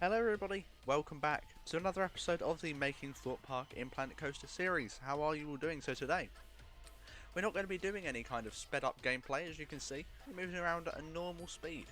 Hello everybody, welcome back to another episode of the Making Thorpe Park in Planet Coaster series. How are you all doing? So today, we're not going to be doing any kind of sped up gameplay, as you can see. We're moving around at a normal speed.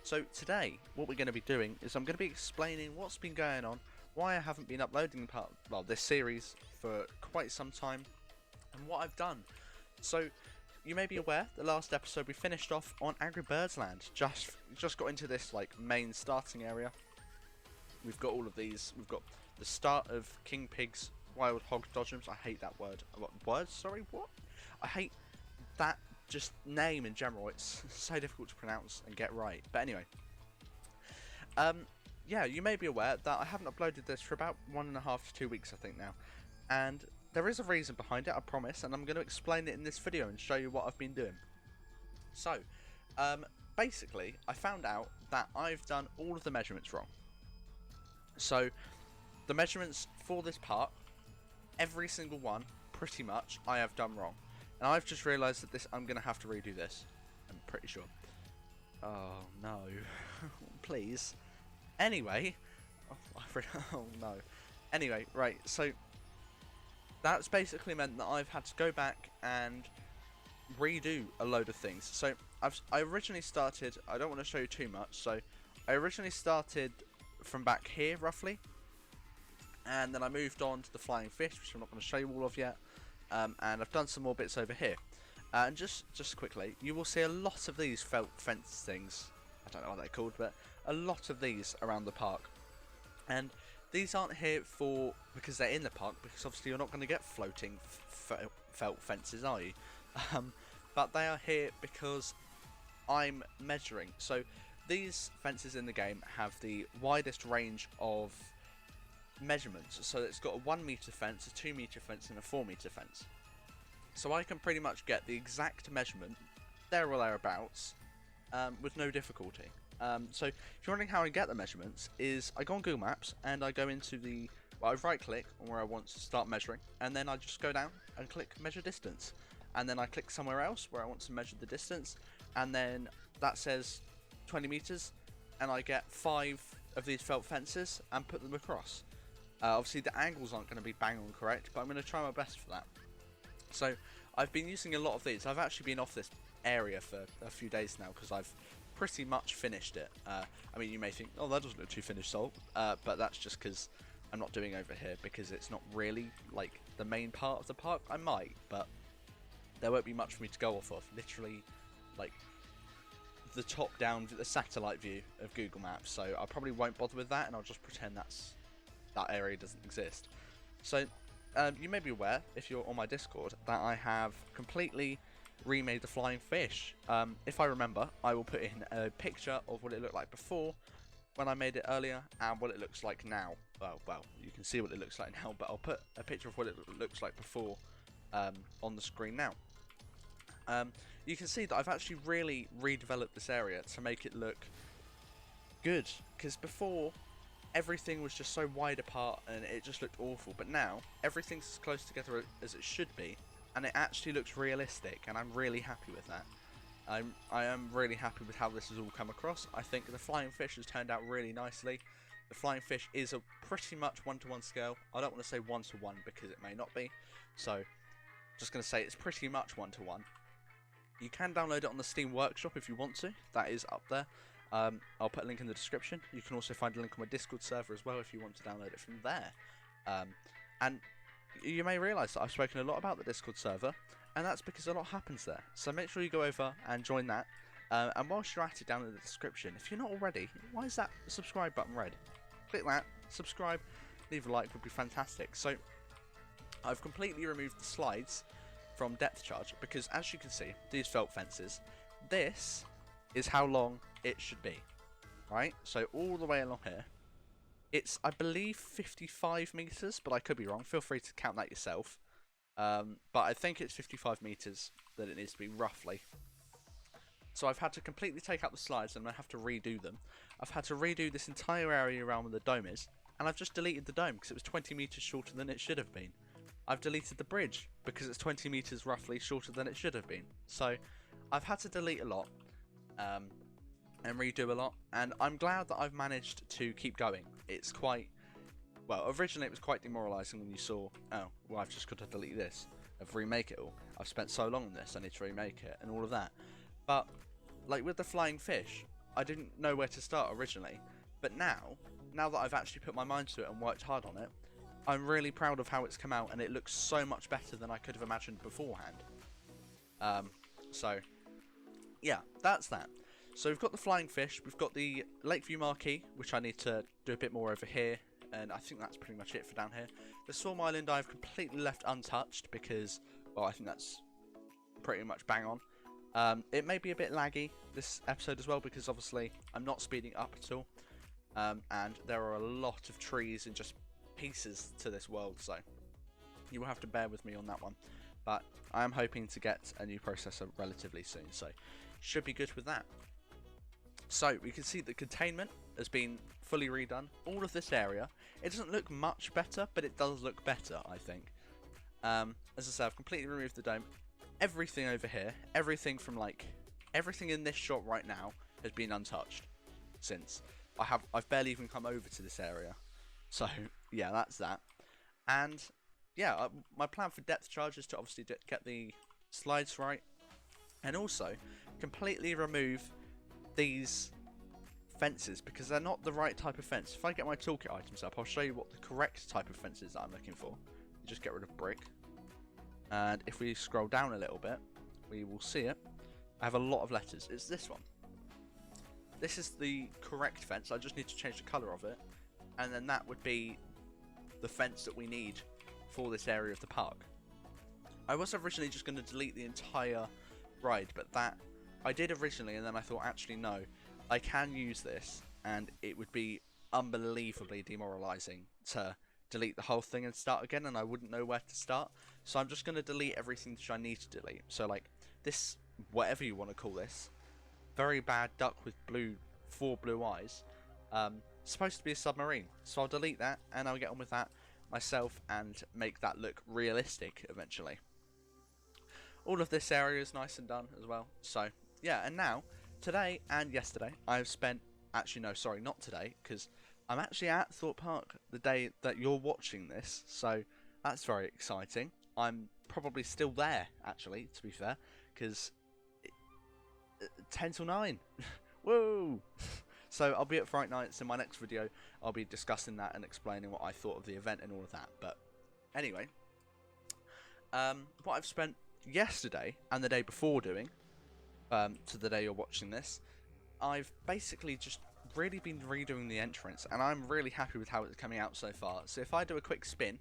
So today, what we're going to be doing is I'm going to be explaining what's been going on, why I haven't been uploading this series for quite some time, and what I've done. So, you may be aware, the last episode we finished off on Angry Birds Land. Just got into this like main starting area. We've got all of these. We've got the start of King Pig's Wild Hog Dodgems. I hate that word. What word? Sorry, what? I hate that just name in general. It's so difficult to pronounce and get right. But anyway, yeah, you may be aware that I haven't uploaded this for about 1.5 to 2 weeks, I think now, and there is a reason behind it, I promise, and I'm going to explain it in this video and show you what I've been doing. So, basically, I found out that I've done all of the measurements wrong. So, the measurements for this park, every single one, pretty much, I have done wrong. And I've just realised that I'm going to have to redo this. I'm pretty sure. Oh, no. Please. Anyway. Oh, no. Anyway, right, so that's basically meant that I've had to go back and redo a load of things. So, I originally started, I don't want to show you too much, so I originally started from back here roughly, and then I moved on to the flying fish, which I'm not going to show you all of yet, and I've done some more bits over here, and just quickly, you will see a lot of these felt fence things. I don't know what they're called, but a lot of these around the park, and these aren't here because they're in the park, because obviously you're not going to get floating felt fences, are you? But they are here because I'm measuring. So these fences in the game have the widest range of measurements. So it's got a 1 meter fence, a 2 meter fence, and a 4 meter fence. So I can pretty much get the exact measurement, there or thereabouts, with no difficulty. So if you're wondering how I get the measurements, is I go on Google Maps and I go into I right click on where I want to start measuring, and then I just go down and click measure distance. And then I click somewhere else where I want to measure the distance, and then that says 20 meters, and I get 5 of these felt fences and put them across. Obviously the angles aren't going to be bang on correct, but I'm going to try my best for that. So I've been using a lot of these. I've actually been off this area for a few days now because I've pretty much finished it. I mean, you may think, oh, that doesn't look too finished, Sol, but that's just because I'm not doing over here, because it's not really like the main part of the park. I might, but there won't be much for me to go off of. Literally, like the top down, the satellite view of Google Maps. So I probably won't bother with that, and I'll just pretend that area doesn't exist. So you may be aware, if you're on my Discord, that I have completely remade the flying fish. If I remember, I will put in a picture of what it looked like before, when I made it earlier, and what it looks like now. Well, you can see what it looks like now, but I'll put a picture of what it looks like before on the screen now. You can see that I've actually really redeveloped this area to make it look good, because before everything was just so wide apart and it just looked awful, but now everything's as close together as it should be, and it actually looks realistic, and I'm really happy with that. I am really happy with how this has all come across. I think the flying fish has turned out really nicely. The flying fish is a pretty much 1-to-1 scale. I don't want to say 1-to-1 because it may not be, so just going to say it's pretty much 1-to-1. You can download it on the Steam Workshop if you want to. That is up there. I'll put a link in the description. You can also find a link on my Discord server as well if you want to download it from there. And you may realise that I've spoken a lot about the Discord server, and that's because a lot happens there. So make sure you go over and join that. And whilst you're at it, down in the description, if you're not already, why is that subscribe button red? Click that, subscribe, leave a like, would be fantastic. So I've completely removed the slides from depth charge, because as you can see, these felt fences, this is how long it should be, right? So all the way along here, it's, I believe, 55 meters, but I could be wrong. Feel free to count that yourself. But I think it's 55 meters that it needs to be, roughly. So I've had to completely take out the slides, and I have to redo them. I've had to redo this entire area around where the dome is, and I've just deleted the dome because it was 20 meters shorter than it should have been. I've deleted the bridge because it's 20 meters roughly shorter than it should have been. So I've had to delete a lot. and redo a lot, and I'm glad that I've managed to keep going. It's quite, well, originally it was quite demoralising when you saw, oh, well, I've just got to delete this, I've remake it all, I've spent so long on this, I need to remake it, and all of that. But, like with the flying fish, I didn't know where to start originally, but now that I've actually put my mind to it and worked hard on it, I'm really proud of how it's come out, and it looks so much better than I could have imagined beforehand. So, yeah, that's that. So we've got the flying fish, we've got the Lakeview marquee, which I need to do a bit more over here, and I think that's pretty much it for down here. The Swarm Island I've completely left untouched because, well, I think that's pretty much bang on. It may be a bit laggy this episode as well because obviously I'm not speeding up at all, and there are a lot of trees and just pieces to this world, so you will have to bear with me on that one. But I am hoping to get a new processor relatively soon, so should be good with that. So we can see the containment has been fully redone. All of this area, it doesn't look much better, but it does look better, I think. As I said, I've completely removed the dome. Everything over here, everything from like everything in this shot right now has been untouched since I've barely even come over to this area. So yeah, that's that. And yeah, my plan for depth charge is to obviously get the slides right, and also completely remove these fences because they're not the right type of fence. If I get my toolkit items up, I'll show you what the correct type of fence is that I'm looking for. You just get rid of brick, and if we scroll down a little bit, we will see it. I have a lot of letters. It's this one. This is the correct fence. I just need to change the colour of it, and then that would be the fence that we need for this area of the park. I was originally just going to delete the entire ride, but that I did originally, and then I thought, actually no, I can use this, and it would be unbelievably demoralising to delete the whole thing and start again, and I wouldn't know where to start. So I'm just going to delete everything that I need to delete. So like this, whatever you want to call this, very bad duck with four blue eyes, supposed to be a submarine. So I'll delete that, and I'll get on with that myself and make that look realistic eventually. All of this area is nice and done as well. So yeah, and now today and yesterday I've spent, actually no, sorry, not today, because I'm actually at Thorpe Park the day that you're watching this, so that's very exciting. I'm probably still there, actually, to be fair, because 10 till 9. Woo! So I'll be at Fright Nights. In my next video I'll be discussing that and explaining what I thought of the event and all of that. But anyway, what I've spent yesterday and the day before doing, to the day you're watching this, I've basically just really been redoing the entrance, and I'm really happy with how it's coming out so far. So if I do a quick spin,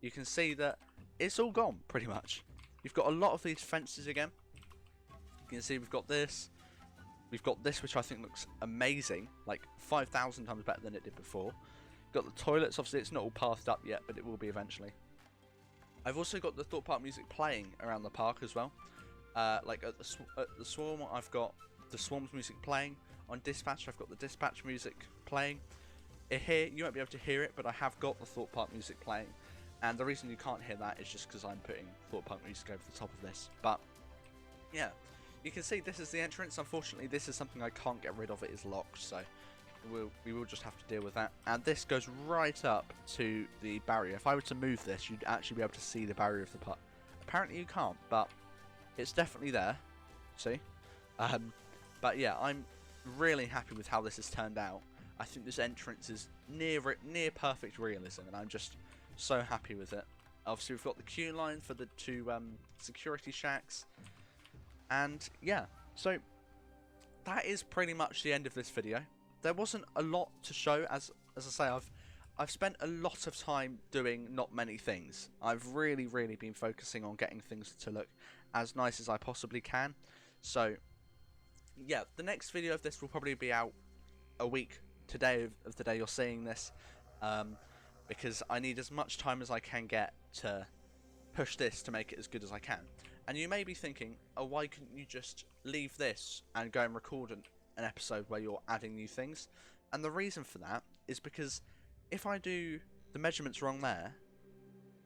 you can see that it's all gone pretty much. You've got a lot of these fences again. You can see we've got this, which I think looks amazing, like 5,000 times better than it did before. Got the toilets, obviously it's not all pathed up yet, but it will be eventually. I've also got the Thorpe Park music playing around the park as well. Like at the Swarm, I've got the Swarm's music playing. On Dispatch, I've got the Dispatch music playing. Here, you won't be able to hear it, but I have got the Thorpe Park music playing. And the reason you can't hear that is just because I'm putting Thorpe Park music over the top of this. But yeah, you can see this is the entrance. Unfortunately, this is something I can't get rid of. It is locked, so we will just have to deal with that. And this goes right up to the barrier. If I were to move this, you'd actually be able to see the barrier of the park. Apparently you can't, but it's definitely there. See? But yeah, I'm really happy with how this has turned out. I think this entrance is near perfect realism, and I'm just so happy with it. Obviously, we've got the queue line for the two security shacks, and yeah, so that is pretty much the end of this video. There wasn't a lot to show, as I say, I've spent a lot of time doing not many things. I've really been focusing on getting things to look as nice as I possibly can. So yeah, the next video of this will probably be out a week today of the day you're seeing this, because I need as much time as I can get to push this to make it as good as I can. And you may be thinking, oh, why couldn't you just leave this and go and record an episode where you're adding new things? And the reason for that is because if I do the measurements wrong there,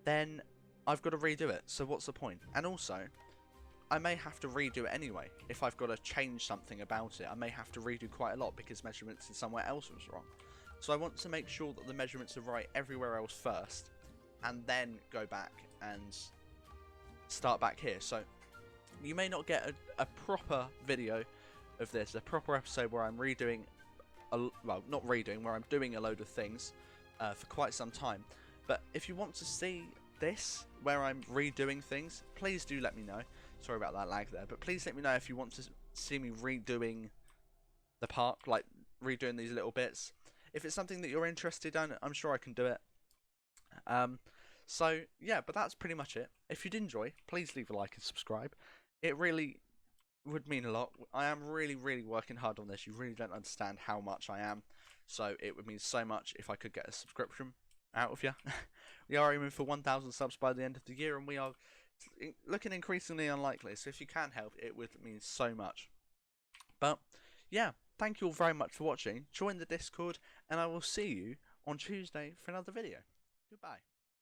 then I've got to redo it, so what's the point? And also, I may have to redo it anyway. If I've got to change something about it, I may have to redo quite a lot because measurements in somewhere else was wrong. So I want to make sure that the measurements are right everywhere else first, and then go back and start back here. So you may not get a proper video of this, a proper episode where I'm redoing, well, not redoing, where I'm doing a load of things for quite some time. But if you want to see this, where I'm redoing things, please do let me know. Sorry about that lag there, but please let me know if you want to see me redoing the park, like redoing these little bits. If it's something that you're interested in, I'm sure I can do it. So yeah, but that's pretty much it. If you did enjoy, please leave a like and subscribe. It really would mean a lot. I am really working hard on this. You really don't understand how much I am. So it would mean so much if I could get a subscription out of you. We are aiming for 1,000 subs by the end of the year, and we are looking increasingly unlikely. So if you can help, it would mean so much. But yeah, thank you all very much for watching. Join the Discord, and I will see you on Tuesday for another video. Goodbye.